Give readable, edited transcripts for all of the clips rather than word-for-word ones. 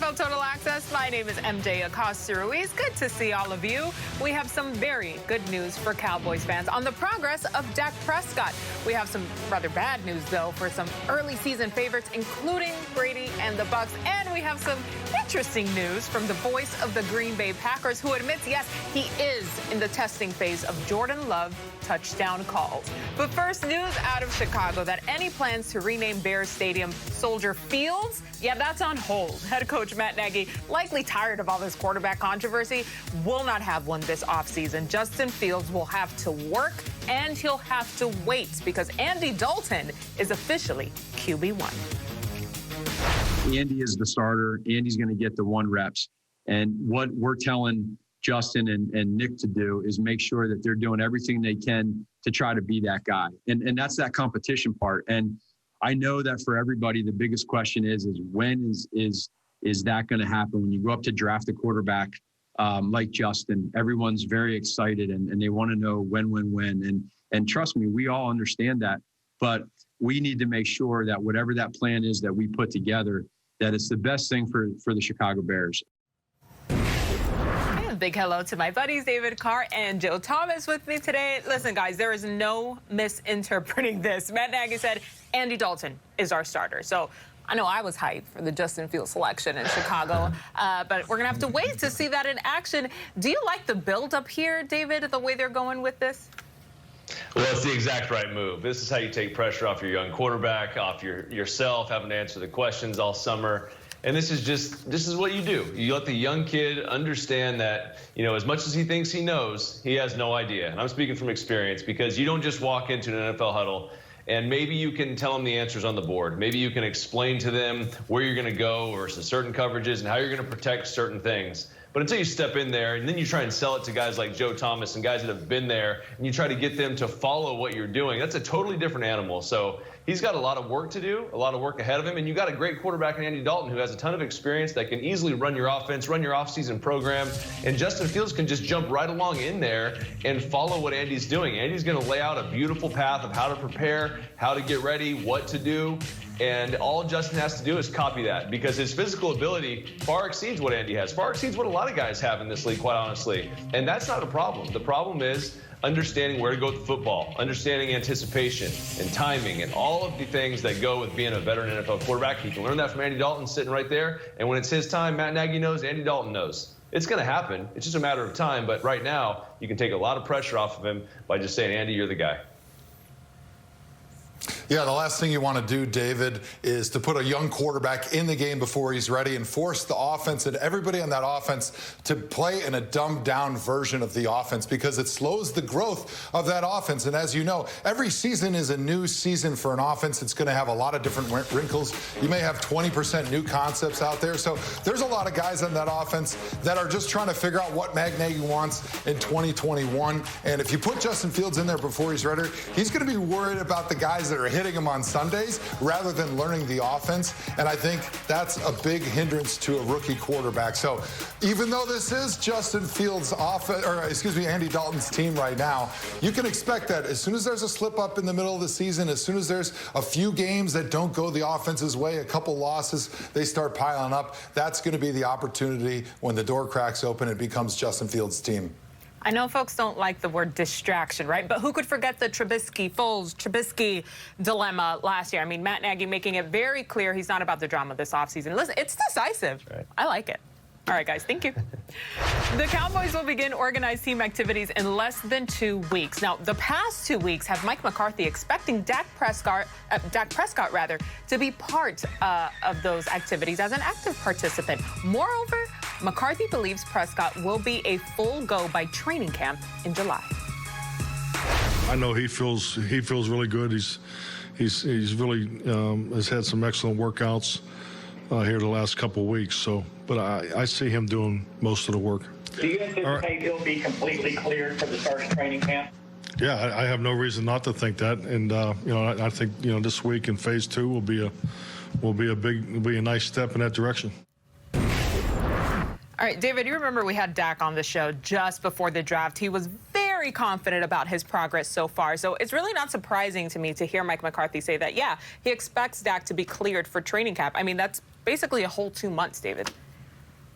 NFL Total Access. My name is MJ Acosta-Ruiz. Good to see all of you. We have some very good news for Cowboys fans on the progress of Dak Prescott. We have some rather bad news, though, for some early season favorites, including Brady and the Bucs. And we have some interesting news from the voice of the Green Bay Packers, who admits, yes, he is in the testing phase of Jordan Love touchdown calls. But first, news out of Chicago that any plans to rename Bears Stadium Soldier Fields, yeah, that's on hold. Head coach Matt Nagy, likely tired of all this quarterback controversy, will not have one this offseason. Justin Fields will have to work, and he'll have to wait because Andy Dalton is officially QB1. Andy is the starter. Andy's going to get the 1 reps. And what we're telling Justin and Nick to do is make sure that they're doing everything they can to try to be that guy. And that's that competition part. And I know that for everybody, the biggest question is when is that going to happen? When you go up to draft a quarterback like Justin, everyone's very excited and they want to know when. And trust me, we all understand that. But we need to make sure that whatever that plan is that we put together, that it's the best thing for the Chicago Bears. Big hello to my buddies, David Carr and Joe Thomas with me today. Listen, guys, there is no misinterpreting this. Matt Nagy said Andy Dalton is our starter. So I know I was hyped for the Justin Fields selection in Chicago, but we're going to have to wait to see that in action. Do you like the build-up here, David, the way they're going with this? Well, it's the exact right move. This is how you take pressure off your young quarterback, off yourself, having to answer the questions all summer. And this is what you do. You let the young kid understand that, you know, as much as he thinks he knows, he has no idea. And I'm speaking from experience because you don't just walk into an NFL huddle and maybe you can tell them the answers on the board. Maybe you can explain to them where you're going to go versus certain coverages and how you're going to protect certain things. But until you step in there and then you try and sell it to guys like Joe Thomas and guys that have been there and you try to get them to follow what you're doing, that's a totally different animal. So he's got a lot of work to do, a lot of work ahead of him. And you got a great quarterback in Andy Dalton who has a ton of experience that can easily run your offense, run your offseason program. And Justin Fields can just jump right along in there and follow what Andy's doing. Andy's going to lay out a beautiful path of how to prepare, how to get ready, what to do. And all Justin has to do is copy that because his physical ability far exceeds what Andy has, far exceeds what a lot of guys have in this league, quite honestly. And that's not a problem. The problem is understanding where to go with the football, understanding anticipation and timing and all of the things that go with being a veteran NFL quarterback. You can learn that from Andy Dalton sitting right there. And when it's his time, Matt Nagy knows, Andy Dalton knows. It's going to happen. It's just a matter of time. But right now, you can take a lot of pressure off of him by just saying, Andy, you're the guy. Yeah, the last thing you want to do, David, is to put a young quarterback in the game before he's ready and force the offense and everybody on that offense to play in a dumbed-down version of the offense because it slows the growth of that offense. And as you know, every season is a new season for an offense. It's going to have a lot of different wrinkles. You may have 20% new concepts out there. So there's a lot of guys on that offense that are just trying to figure out what Matt Nagy wants in 2021. And if you put Justin Fields in there before he's ready, he's going to be worried about the guys that are hitting him on Sundays rather than learning the offense. And I think that's a big hindrance to a rookie quarterback. So even though this is Justin Fields' Andy Dalton's team right now, you can expect that as soon as there's a slip up in the middle of the season, as soon as there's a few games that don't go the offense's way, a couple losses, they start piling up. That's going to be the opportunity when the door cracks open, it becomes Justin Fields' team. I know folks don't like the word distraction, right? But who could forget the Trubisky dilemma last year? I mean, Matt Nagy making it very clear he's not about the drama this offseason. Listen, it's decisive. Right. I like it. All right, guys, thank you. The Cowboys will begin organized team activities in less than 2 weeks. Now, the past 2 weeks have Mike McCarthy expecting Dak Prescott to be part of those activities as an active participant. Moreover, McCarthy believes Prescott will be a full go by training camp in July. I know he feels really good. He's really has had some excellent workouts here the last couple of weeks. So, but I see him doing most of the work. Do you anticipate he'll be completely cleared for the start of training camp? Yeah, I have no reason not to think that. And you know, I think this week in phase 2 will be a nice step in that direction. All right, David, you remember we had Dak on the show just before the draft. He was very confident about his progress so far. So it's really not surprising to me to hear Mike McCarthy say that, yeah, he expects Dak to be cleared for training camp. I mean, that's basically a whole 2 months, David.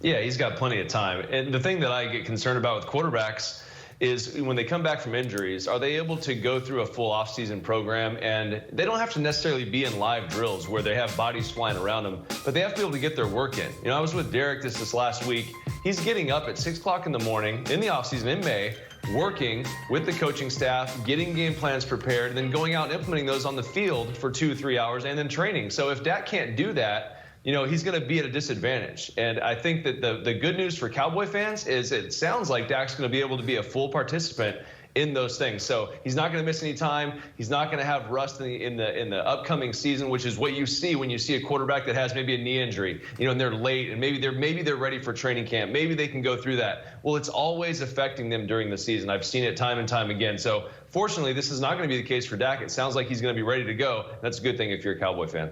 Yeah, he's got plenty of time. And the thing that I get concerned about with quarterbacks is when they come back from injuries, are they able to go through a full offseason program? And they don't have to necessarily be in live drills where they have bodies flying around them, but they have to be able to get their work in. You know, I was with Derek this last week. He's getting up at 6 o'clock in the morning in the offseason in May, working with the coaching staff, getting game plans prepared, and then going out and implementing those on the field for 2-3 hours and then training. So if Dak can't do that, you know, he's going to be at a disadvantage. And I think that the good news for Cowboy fans is it sounds like Dak's going to be able to be a full participant in those things. So he's not going to miss any time. He's not going to have rust in the upcoming season, which is what you see when you see a quarterback that has maybe a knee injury, you know, and they're late and maybe they're ready for training camp. Maybe they can go through that. Well, it's always affecting them during the season. I've seen it time and time again. So fortunately, this is not going to be the case for Dak. It sounds like he's going to be ready to go. That's a good thing if you're a Cowboy fan.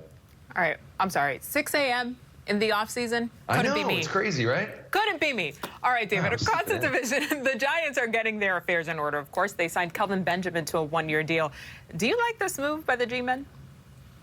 All right, I'm sorry, 6 a.m. in the offseason? Couldn't be me. It's crazy, right? Couldn't be me. All right, David, across the division, the Giants are getting their affairs in order, of course. They signed Kelvin Benjamin to a one-year deal. Do you like this move by the G-Men?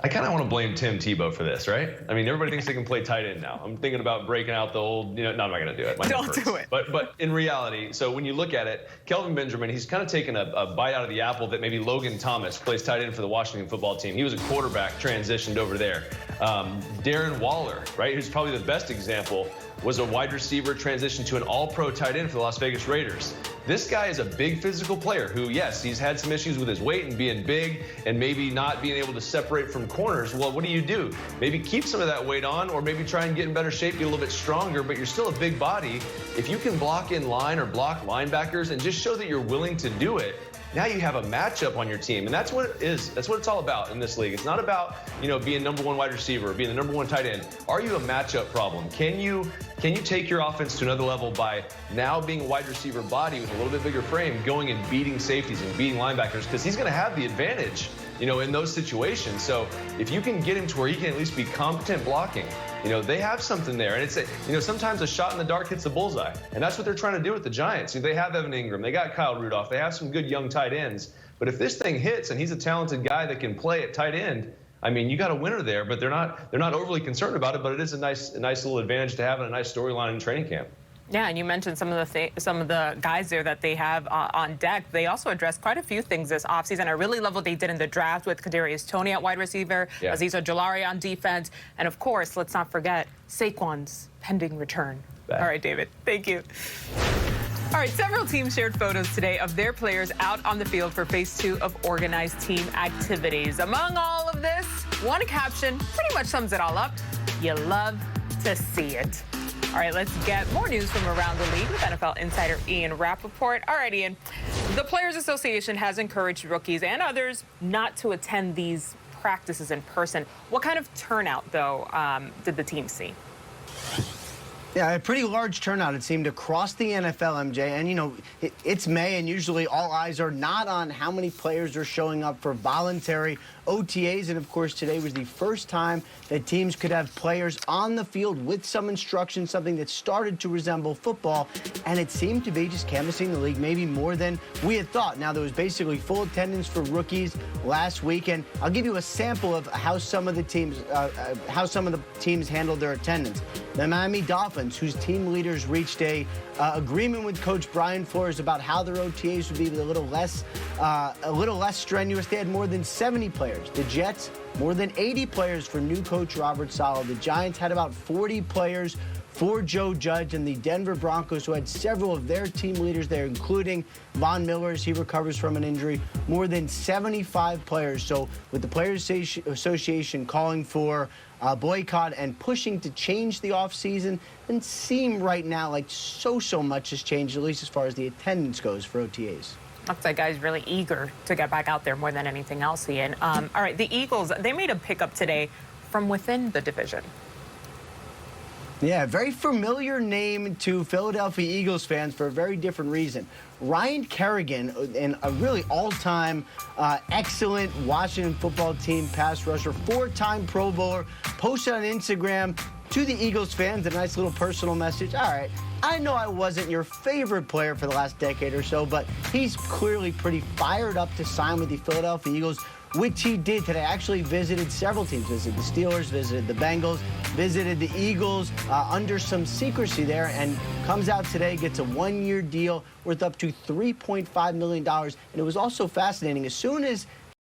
I kind of want to blame Tim Tebow for this, right? I mean, everybody thinks they can play tight end now. I'm thinking about breaking out the old, no, I'm not going to do it. Don't do it. But in reality, so when you look at it, Kelvin Benjamin, he's kind of taken a bite out of the apple that maybe Logan Thomas plays tight end for the Washington football team. He was a quarterback, transitioned over there. Darren Waller, right, who's probably the best example, was a wide receiver, transitioned to an all-pro tight end for the Las Vegas Raiders. This guy is a big physical player who, yes, he's had some issues with his weight and being big and maybe not being able to separate from corners. Well, what do? Maybe keep some of that weight on, or maybe try and get in better shape, get a little bit stronger, but you're still a big body. If you can block in line or block linebackers and just show that you're willing to do it, now you have a matchup on your team, and that's what it is. That's what it's all about in this league. It's not about, being #1 wide receiver or being the #1 tight end. Are you a matchup problem? Can you take your offense to another level by now being a wide receiver body with a little bit bigger frame, going and beating safeties and beating linebackers? Because he's going to have the advantage, in those situations. So if you can get him to where he can at least be competent blocking, they have something there. And it's sometimes a shot in the dark hits the bullseye. And that's what they're trying to do with the Giants. They have Evan Ingram. They got Kyle Rudolph. They have some good young tight ends. But if this thing hits and he's a talented guy that can play at tight end, I mean, you got a winner there, but they're not overly concerned about it, but it is a nice little advantage to have and a nice storyline in training camp. Yeah, and you mentioned some of the guys there that they have on deck. They also addressed quite a few things this offseason. I really love what they did in the draft with Kadarius Toney at wide receiver, Azeez Ojulari on defense, and of course, let's not forget Saquon's pending return. All right, David, thank you. All right, several teams shared photos today of their players out on the field for phase 2 of organized team activities. Among all of this, one caption pretty much sums it all up. You love to see it. All right, let's get more news from around the league with NFL insider Ian Rappaport. All right, Ian, the Players Association has encouraged rookies and others not to attend these practices in person. What kind of turnout, though, did the team see? Yeah, a pretty large turnout, it seemed, across the NFL, MJ. And, it's May, and usually all eyes are not on how many players are showing up for voluntary OTAs. And, of course, today was the first time that teams could have players on the field with some instruction, something that started to resemble football. And it seemed to be just canvassing the league maybe more than we had thought. Now, there was basically full attendance for rookies last week. And I'll give you a sample of how some of the teams handled their attendance. The Miami Dolphins, whose team leaders reached a agreement with Coach Brian Flores about how their OTAs would be a little less strenuous. They had more than 70 players. The Jets, more than 80 players for new coach Robert Saleh. The Giants had about 40 players for Joe Judge, and the Denver Broncos, who had several of their team leaders there, including Von Miller as he recovers from an injury, more than 75 players. So with the Players Association calling for boycott and pushing to change the offseason, doesn't seem right now like so much has changed, at least as far as the attendance goes for OTAs. Looks like guys really eager to get back out there more than anything else, Ian. All right, the Eagles, they made a pickup today from within the division. Yeah, very familiar name to Philadelphia Eagles fans for a very different reason. Ryan Kerrigan, and a really all-time excellent Washington football team pass rusher, 4-time Pro Bowler, posted on Instagram to the Eagles fans a nice little personal message. All right, I know I wasn't your favorite player for the last decade or so, but he's clearly pretty fired up to sign with the Philadelphia Eagles. which he did today. Actually visited several teams, visited the Steelers, visited the Bengals, visited the Eagles under some secrecy there, and comes out today, gets a one-year deal worth up to $3.5 million. And it was also fascinating. As soon as